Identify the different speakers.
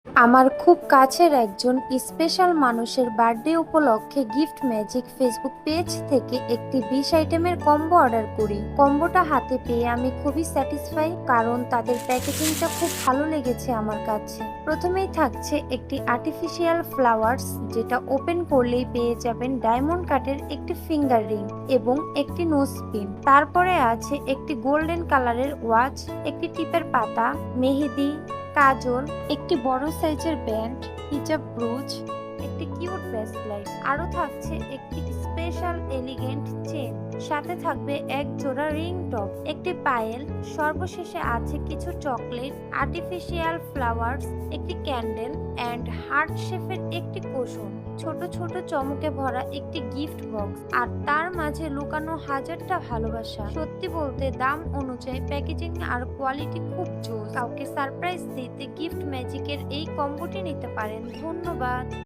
Speaker 1: আমার খুব কাছের একজন স্পেশাল মানুষের বার্থডে উপলক্ষে গিফট ম্যাজিক ফেসবুক পেজ থেকে একটি 20 আইটেমের কম্বো অর্ডার করি। কম্বোটা হাতে পেয়ে আমি খুবই স্যাটিসফাই, কারণ তাদের প্যাকেজিংটা খুব ভালো লেগেছে আমার কাছে। প্রথমেই থাকছে একটি আর্টিফিশিয়াল ফ্লাওয়ার্স, যেটা ওপেন করলেই পেয়ে যাবেন ডায়মন্ড কাটের একটি ফিঙ্গার রিং এবং একটি নোজ পিন। তারপরে আছে একটি গোল্ডেন কালারের ওয়াচ, একটি টিপের পাতা, মেহেদি, কাজল, একটি বড় সাইজের ব্যান্ড, হিজাব ব্রুচ, একটি কিউট ব্রেসলেট। আরো থাকছে একটি স্পেশাল এলিগেন্ট চেন, সাথে থাকবে এক জোড়া রিং টপ, একটি পায়েল। সর্বশেষে আছে কিছু চকলেট, আর্টিফিশিয়াল ফ্লাওয়ার্স, একটি ক্যান্ডেল এন্ড হার্ট শেপের একটি কুশন, ছোট ছোট চমকে ভরা একটি গিফট বক্স, আর তার মাঝে লুকানো হাজারটা ভালোবাসা। সত্যি বলতে দাম অনুযায়ী প্যাকেজিং আর কোয়ালিটি খুব জোস। কাউকে সারপ্রাইজ দিতে গিফট ম্যাজিকের এই কম্বোটি নিতে পারেন। ধন্যবাদ।